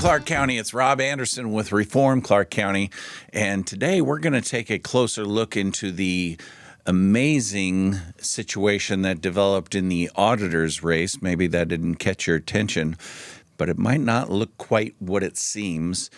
Clark County. It's Rob Anderson with Reform Clark County. And today we're going to take a closer look into the amazing situation that developed in the auditor's race. Maybe that didn't catch your attention, but it might not look quite what it seems.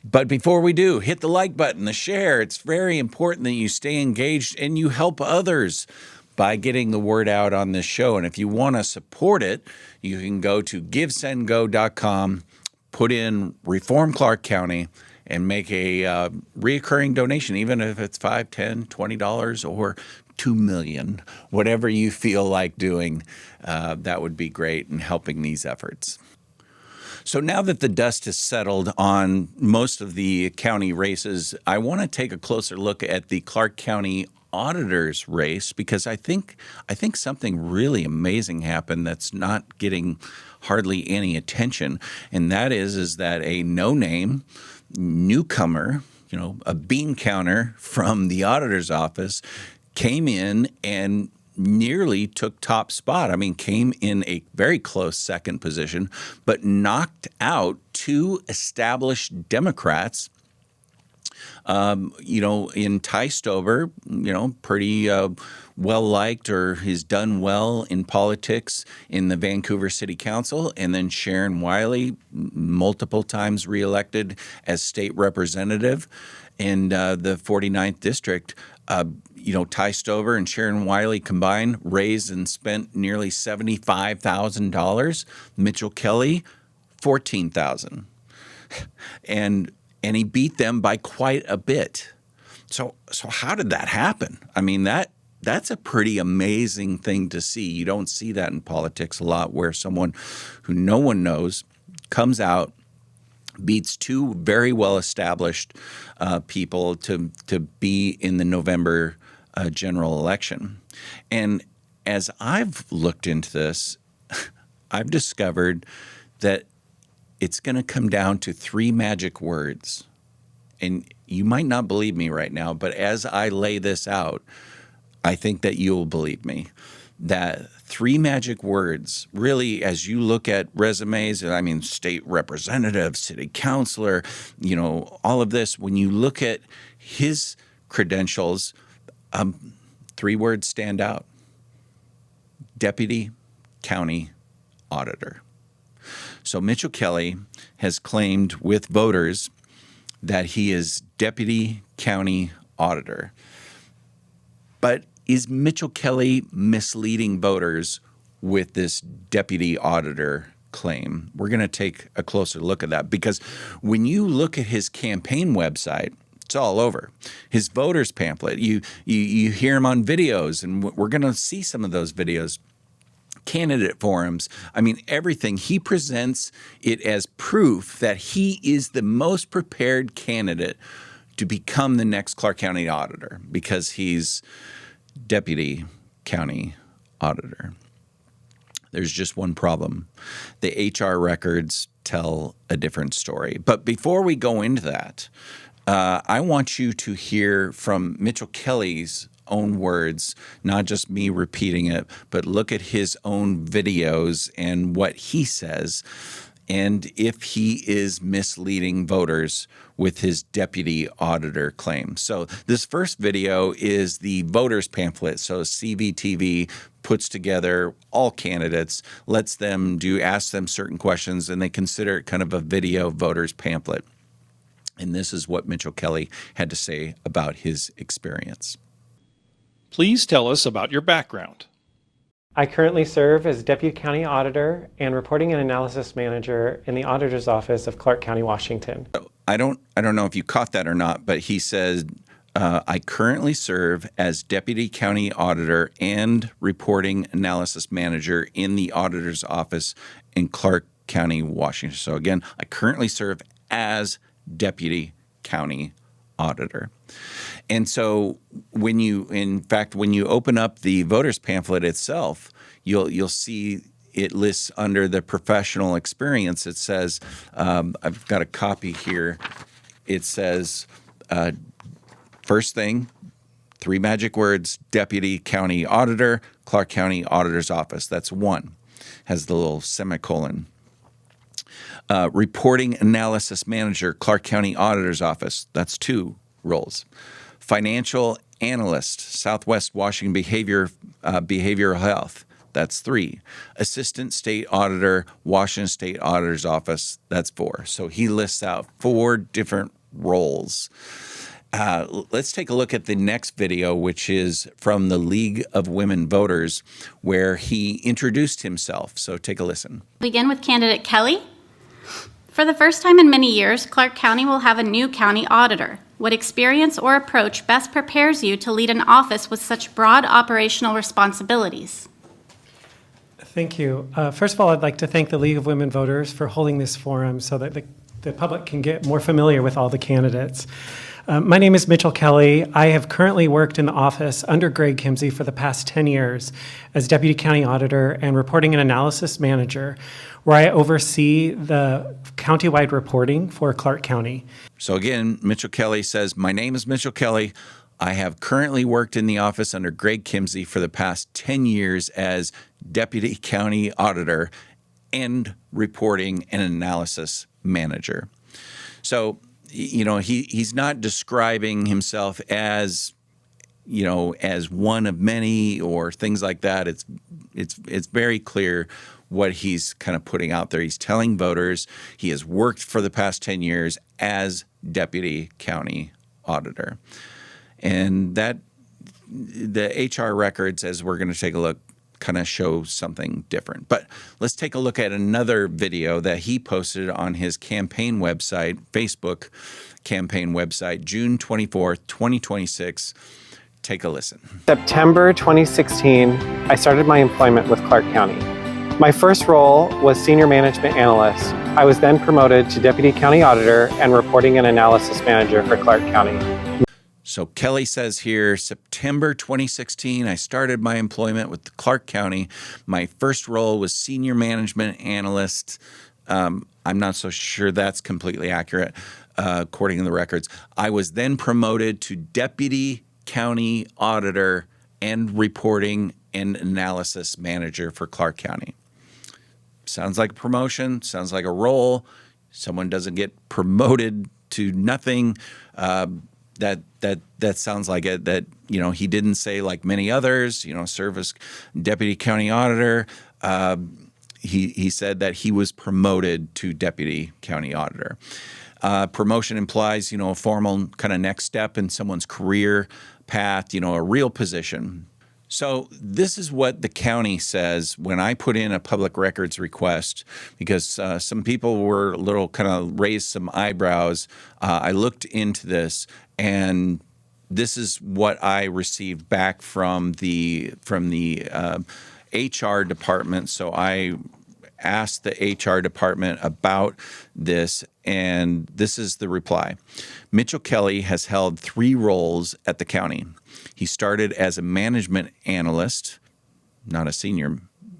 But before we do, hit the like button, the share. It's very important that you stay engaged and you help others by getting the word out on this show. And if you want to support it, you can go to givesendgo.com, put in Reform Clark County, and make a reoccurring donation, even if it's $5, $10, $20, or $2 million, whatever you feel like doing. That would be great in helping these efforts. So now that the dust has settled on most of the county races, I want to take a closer look at the Clark County Auditor's race, because I think something really amazing happened that's not getting hardly any attention, and that is that a no-name newcomer, a bean counter from the auditor's office, came in and nearly took top spot. I mean, came in a very close second position, but knocked out two established Democrats. In Ty Stover, pretty well-liked, or has done well in politics in the Vancouver City Council, and then Sharon Wiley, multiple times reelected as state representative in the 49th District. Ty Stover and Sharon Wiley combined raised and spent nearly $75,000. Mitchell Kelly, $14,000. And he beat them by quite a bit. So how did that happen? I mean, that's a pretty amazing thing to see. You don't see that in politics a lot, where someone who no one knows comes out, beats two very well-established people to be in the November general election. And as I've looked into this, I've discovered that it's going to come down to three magic words. And you might not believe me right now, but as I lay this out, I think that you'll believe me. That three magic words, really, as you look at resumes, I mean, state representative, city councilor, all of this, when you look at his credentials, three words stand out: Deputy County Auditor. So Mitchell Kelly has claimed with voters that he is Deputy County Auditor. But is Mitchell Kelly misleading voters with this Deputy Auditor claim? We're going to take a closer look at that, because when you look at his campaign website, it's all over. His voters pamphlet, you hear him on videos, and we're going to see some of those videos. Candidate forums. I mean, everything. He presents it as proof that he is the most prepared candidate to become the next Clark County Auditor, because he's Deputy County Auditor. There's just one problem. The HR records tell a different story. But before we go into that, I want you to hear from Mitchell Kelly's own words, not just me repeating it, but look at his own videos and what he says, and if he is misleading voters with his deputy auditor claim. So this first video is the voters pamphlet. So CVTV puts together all candidates, lets them ask them certain questions, and they consider it kind of a video voters pamphlet. And this is what Mitchell Kelly had to say about his experience. Please tell us about your background. I currently serve as Deputy County Auditor and Reporting and Analysis Manager in the Auditor's Office of Clark County, Washington. I don't know if you caught that or not, but he says, I currently serve as Deputy County Auditor and Reporting Analysis Manager in the Auditor's Office in Clark County, Washington. So again, I currently serve as Deputy County Auditor. And so when you open up the voters pamphlet itself, you'll see it lists under the professional experience. It says, I've got a copy here. It says, first thing, three magic words: Deputy County Auditor, Clark County Auditor's Office. That's one. Has the little semicolon. Reporting Analysis Manager, Clark County Auditor's Office. That's 2 roles. Financial Analyst, Southwest Washington Behavioral Health. That's 3. Assistant State Auditor, Washington State Auditor's Office. That's 4. So he lists out 4 different roles. Let's take a look at the next video, which is from the League of Women Voters, where he introduced himself. So take a listen. Begin with candidate Kelly. For the first time in many years, Clark County will have a new county auditor. What experience or approach best prepares you to lead an office with such broad operational responsibilities? Thank you. First of all, I'd like to thank the League of Women Voters for holding this forum so that the public can get more familiar with all the candidates. My name is Mitchell Kelly. I have currently worked in the office under Greg Kimsey for the past 10 years as Deputy County Auditor and Reporting and Analysis Manager, where I oversee the countywide reporting for Clark County. So again, Mitchell Kelly says, my name is Mitchell Kelly. I have currently worked in the office under Greg Kimsey for the past 10 years as Deputy County Auditor and Reporting and Analysis Manager. So, he's not describing himself as, as one of many or things like that. It's very clear what he's kind of putting out there. He's telling voters he has worked for the past 10 years as Deputy County Auditor. And that the HR records, as we're going to take a look, kind of show something different. But let's take a look at another video that he posted on his campaign website, Facebook campaign website, June 24th, 2026. Take a listen. September 2016, I started my employment with Clark County. My first role was Senior Management Analyst. I was then promoted to Deputy County Auditor and Reporting and Analysis Manager for Clark County. So Kelly says here, September 2016, I started my employment with Clark County. My first role was Senior Management Analyst. I'm not so sure that's completely accurate, according to the records. I was then promoted to Deputy County Auditor and Reporting and Analysis Manager for Clark County. Sounds like a promotion, sounds like a role. Someone doesn't get promoted to nothing. That sounds like it. That he didn't say, like many others, serve as Deputy County Auditor. He said that he was promoted to Deputy County Auditor. Promotion implies a formal kind of next step in someone's career path, a real position. So this is what the county says when I put in a public records request, because some people were a little kind of raised some eyebrows. I looked into this, and this is what I received back from the HR department. So I asked the HR department about this, and this is the reply. Mitchell Kelly has held 3 roles at the county. He started as a management analyst, not a senior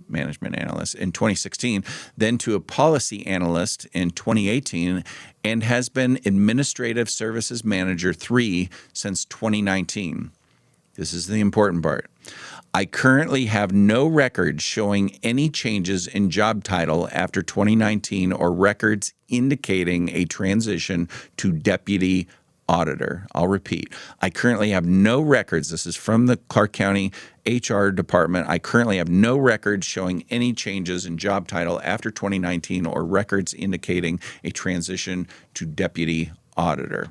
management analyst, in 2016, then to a policy analyst in 2018, and has been Administrative Services Manager 3 since 2019. This is the important part. I currently have no records showing any changes in job title after 2019 or records indicating a transition to Deputy Auditor. I'll repeat. I currently have no records. This is from the Clark County HR department. I currently have no records showing any changes in job title after 2019 or records indicating a transition to Deputy Auditor.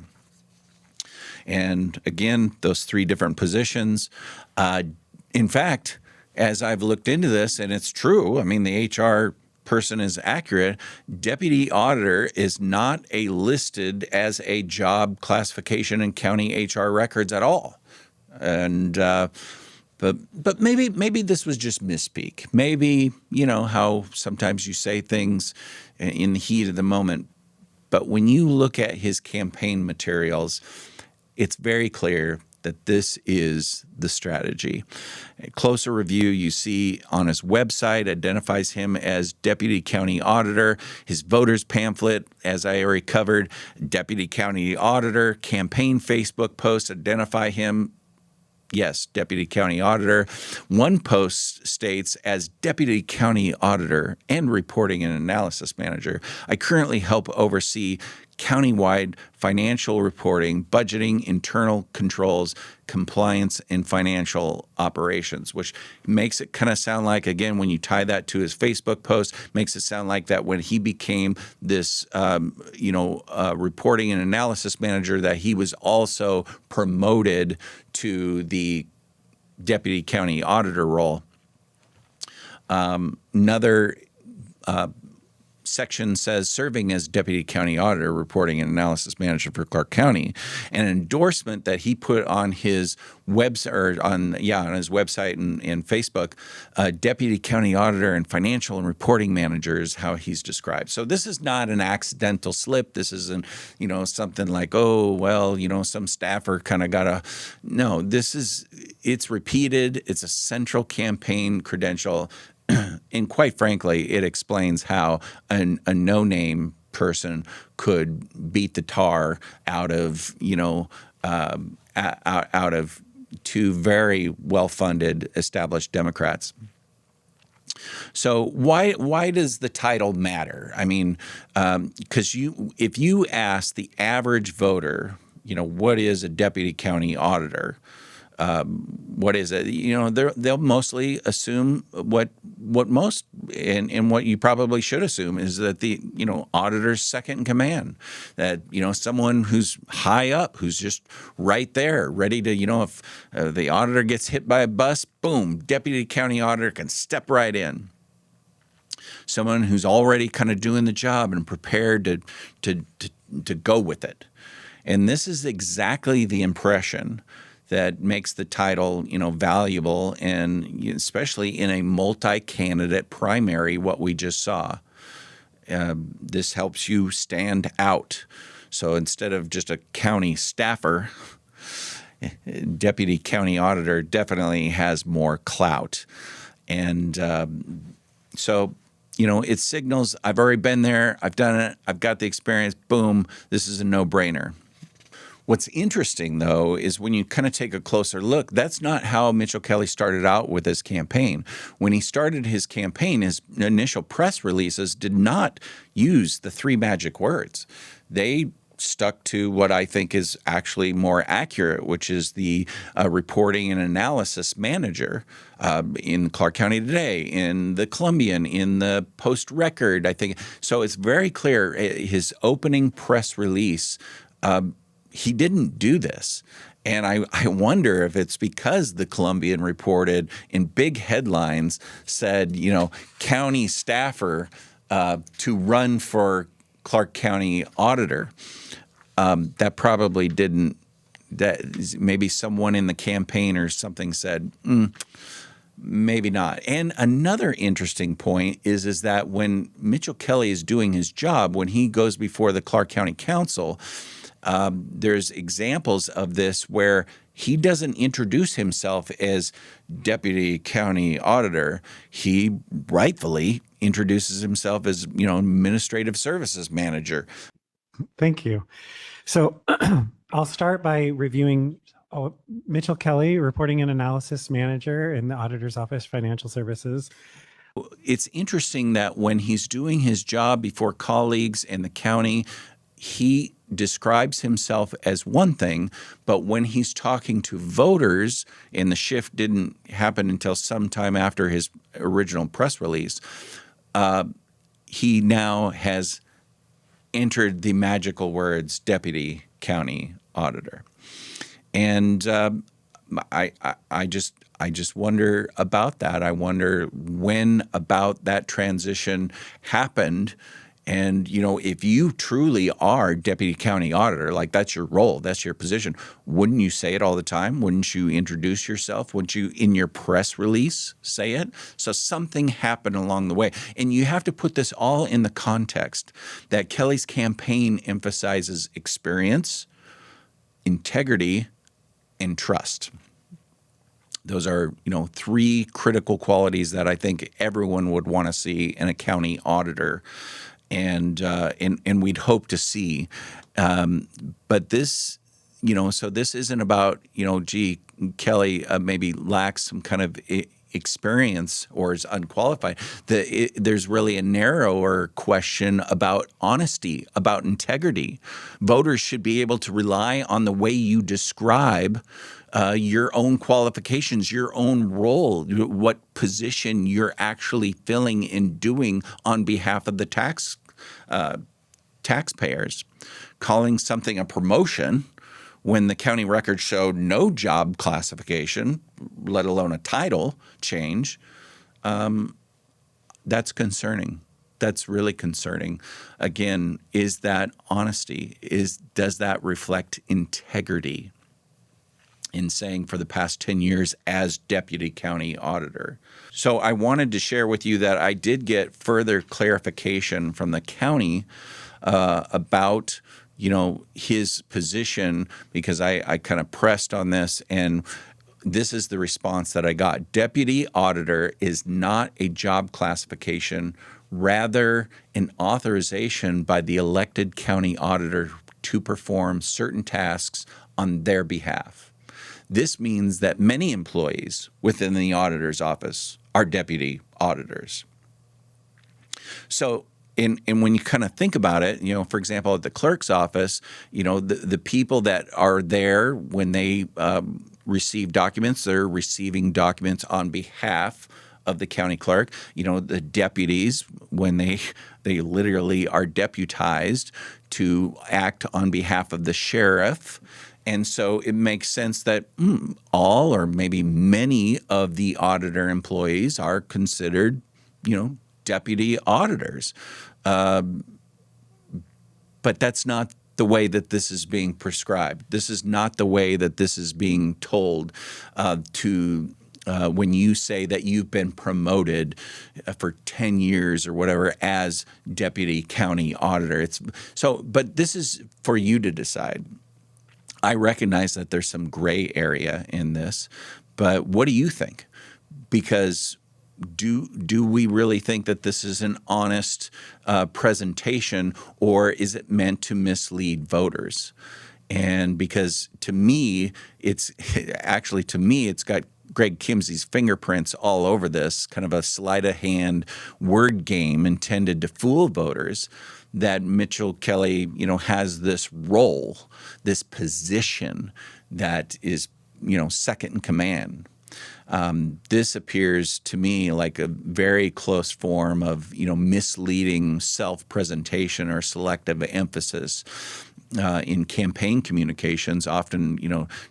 And again, those 3 different positions. In fact, as I've looked into this, and it's true, I mean, the HR person is accurate, Deputy Auditor is not listed as a job classification in county HR records at all. And but maybe this was just misspeak. Maybe, how sometimes you say things in the heat of the moment. But when you look at his campaign materials, it's very clear that this is the strategy. A closer review you see on his website identifies him as Deputy County Auditor. His voters pamphlet, as I already covered, Deputy County Auditor. Campaign Facebook posts identify him Yes, Deputy County Auditor. One post states, as Deputy County Auditor and Reporting and Analysis Manager, I currently help oversee countywide financial reporting, budgeting, internal controls, compliance, and financial operations, which makes it kind of sound like, again, when you tie that to his Facebook post, makes it sound like that when he became this, reporting and analysis manager, that he was also promoted to the Deputy County Auditor role. Another section says, serving as Deputy County Auditor, Reporting and Analysis Manager for Clark County, an endorsement that he put on his website, on his website and Facebook, Deputy County Auditor and Financial and Reporting Manager is how he's described. So this is not an accidental slip. This isn't, something like, some staffer kind of got a, no, it's repeated. It's a central campaign credential. And quite frankly, it explains how a no-name person could beat the tar out of out of two very well-funded established Democrats. So why does the title matter? I mean, because if you ask the average voter, what is a deputy county auditor? What is it? They'll mostly assume what most and what you probably should assume is that the auditor's second in command, that someone who's high up, who's just right there, ready to if the auditor gets hit by a bus, boom, deputy county auditor can step right in. Someone who's already kind of doing the job and prepared to go with it, and this is exactly the impression that makes the title, valuable, and especially in a multi-candidate primary, what we just saw. This helps you stand out. So instead of just a county staffer, Deputy County Auditor definitely has more clout. And it signals, I've already been there, I've done it, I've got the experience, boom, this is a no-brainer. What's interesting, though, is when you kind of take a closer look, that's not how Mitchell Kelly started out with his campaign. When he started his campaign, his initial press releases did not use the three magic words. They stuck to what I think is actually more accurate, which is the reporting and analysis manager in Clark County Today, in the Columbian, in the Post-Record, I think. So it's very clear, his opening press release, he didn't do this. And I wonder if it's because the Columbian reported in big headlines said, county staffer to run for Clark County Auditor. That probably didn't, that maybe someone in the campaign or something said, maybe not. And another interesting point is that when Mitchell Kelly is doing his job, when he goes before the Clark County Council, there's examples of this where he doesn't introduce himself as Deputy County Auditor. He rightfully introduces himself as, Administrative Services Manager. Thank you. So I'll start by reviewing Mitchell Kelly, Reporting and Analysis Manager in the Auditor's Office, Financial Services. It's interesting that when he's doing his job before colleagues in the county, he describes himself as one thing, but when he's talking to voters, and the shift didn't happen until sometime after his original press release, he now has entered the magical words Deputy County Auditor. And I just wonder about that. I wonder when about that transition happened. And, if you truly are Deputy County Auditor, like that's your role, that's your position, wouldn't you say it all the time? Wouldn't you introduce yourself? Wouldn't you, in your press release, say it? So something happened along the way. And you have to put this all in the context that Kelly's campaign emphasizes experience, integrity, and trust. Those are, three critical qualities that I think everyone would want to see in a county auditor. And we'd hope to see. But this, So this isn't about, gee, Kelly maybe lacks some kind of experience or is unqualified. There's really a narrower question about honesty, about integrity. Voters should be able to rely on the way you describe your own qualifications, your own role, what position you're actually filling and doing on behalf of the taxpayers. Calling something a promotion when the county records showed no job classification, let alone a title change, that's concerning. That's really concerning. Again, is that honesty? Does that reflect integrity in saying for the past 10 years as deputy county auditor? So I wanted to share with you that I did get further clarification from the county about his position, because I kind of pressed on this, and this is the response that I got. Deputy auditor is not a job classification, rather an authorization by the elected county auditor to perform certain tasks on their behalf. This means that many employees within the auditor's office are deputy auditors. So And when you kind of think about it, for example, at the clerk's office, the people that are there when they receive documents, they're receiving documents on behalf of the county clerk. The deputies, when they literally are deputized to act on behalf of the sheriff. And so it makes sense that all or maybe many of the auditor employees are considered, deputy auditors. But that's not the way that this is being prescribed. This is not the way that this is being told when you say that you've been promoted for 10 years or whatever as deputy county auditor. But this is for you to decide. I recognize that there's some gray area in this, but what do you think? Because do we really think that this is an honest presentation, or is it meant to mislead voters? And because to me, it's got Greg Kimsey's fingerprints all over this, kind of a sleight of hand word game intended to fool voters, that Mitchell Kelly, has this role, this position that is, second in command. This appears to me like a very close form of, misleading self-presentation or selective emphasis in campaign communications, often,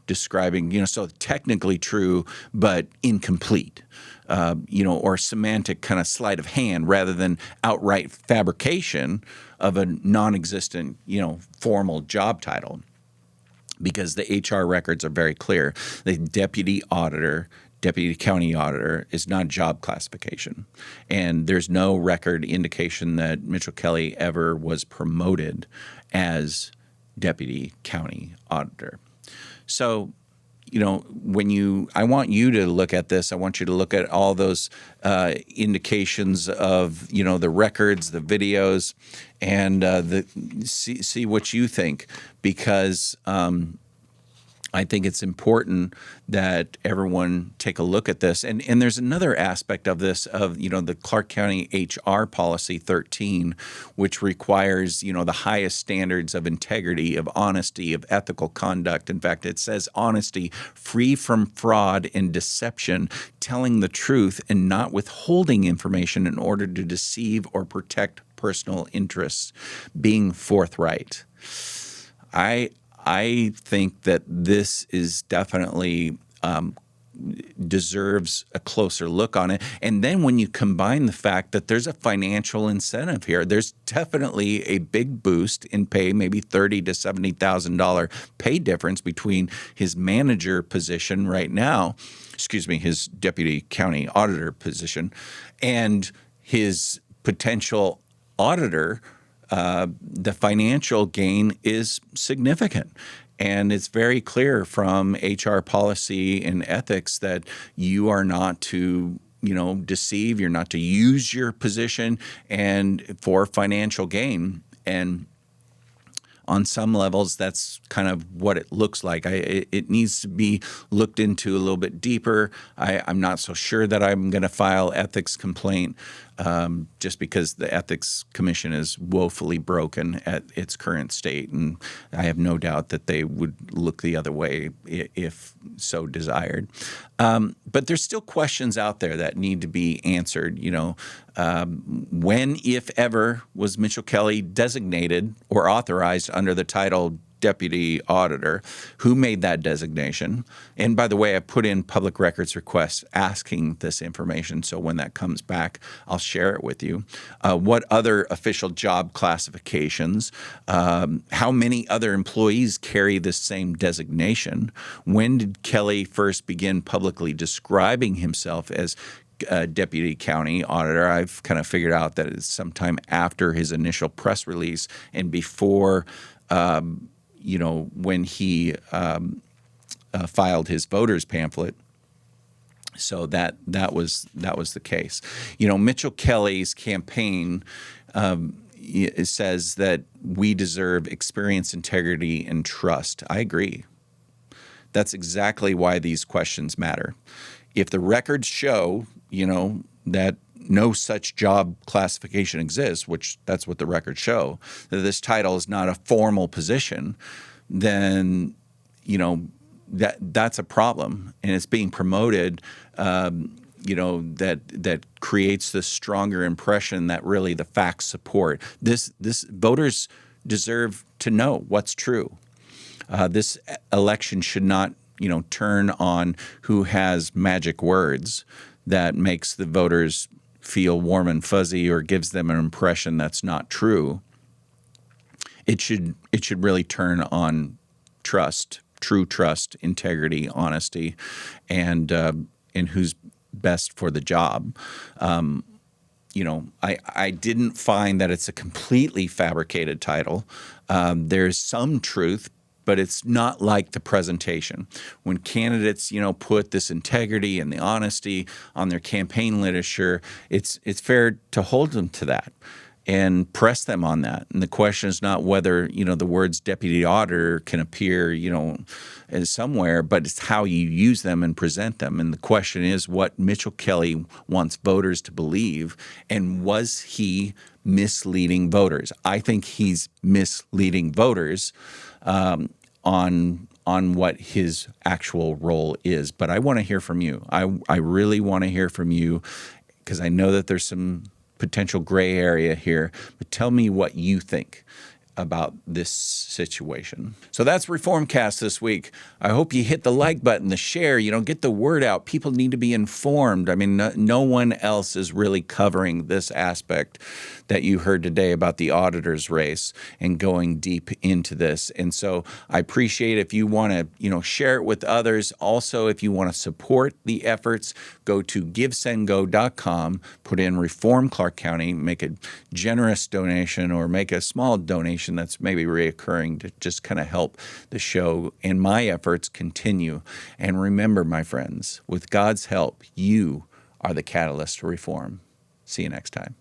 describing, so technically true, but incomplete, or semantic kind of sleight of hand rather than outright fabrication of a non-existent, formal job title. Because the HR records are very clear. The deputy county auditor is not job classification. And there's no record indication that Mitchell Kelly ever was promoted as deputy county auditor. So, I want you to look at this. I want you to look at all those indications of, the records, the videos, and see what you think, because I think it's important that everyone take a look at this. And there's another aspect of this, of, the Clark County HR Policy 13, which requires, the highest standards of integrity, of honesty, of ethical conduct. In fact, it says honesty, free from fraud and deception, telling the truth and not withholding information in order to deceive or protect personal interests, being forthright. I think that this is definitely deserves a closer look on it. And then when you combine the fact that there's a financial incentive here, there's definitely a big boost in pay, maybe $30,000 to $70,000 pay difference between his manager position right now, his deputy county auditor position, and his potential auditor. The financial gain is significant. And it's very clear from HR policy and ethics that you are not to, deceive, you're not to use your position and for financial gain. And on some levels, that's kind of what it looks like. It needs to be looked into a little bit deeper. I'm not so sure that I'm going to file ethics complaint just because the Ethics Commission is woefully broken at its current state. And I have no doubt that they would look the other way if so desired. But there's still questions out there that need to be answered. When, if ever, was Mitchell Kelly designated or authorized under the title Deputy Auditor? Who made that designation? And by the way, I put in public records requests asking this information, so when that comes back, I'll share it with you. What other official job classifications? How many other employees carry this same designation? When did Kelly first begin publicly describing himself as Deputy County Auditor? I've kind of figured out that it's sometime after his initial press release and before when he filed his voters pamphlet. So that was the case. Mitchell Kelly's campaign it says that we deserve experience, integrity, and trust. I agree. That's exactly why these questions matter. If the records show, that no such job classification exists, which that's what the records show, that this title is not a formal position, then, that's a problem. And it's being promoted, that creates this stronger impression that really the facts support. This voters deserve to know what's true. This election should not, turn on who has magic words that makes the voters feel warm and fuzzy or gives them an impression that's not true. It should really turn on trust, true trust, integrity, honesty, and who's best for the job. I didn't find that it's a completely fabricated title. There's some truth, but it's not like the presentation. When candidates, put this integrity and the honesty on their campaign literature, it's fair to hold them to that and press them on that. And the question is not whether, the words deputy auditor can appear, somewhere, but it's how you use them and present them. And the question is what Mitchell Kelly wants voters to believe, and was he misleading voters? I think he's misleading voters on what his actual role is. But I want to hear from you. I really want to hear from you because I know that there's some potential gray area here. But tell me what you think about this situation. So that's Reformcast this week. I hope you hit the like button, the share, get the word out. People need to be informed. I mean, no one else is really covering this aspect that you heard today about the auditor's race and going deep into this. And so I appreciate if you want to, share it with others. Also, if you want to support the efforts, go to givesendgo.com, put in Reform Clark County, make a generous donation or make a small donation that's maybe reoccurring to just kind of help the show and my efforts continue. And remember, my friends, with God's help, you are the catalyst to reform. See you next time.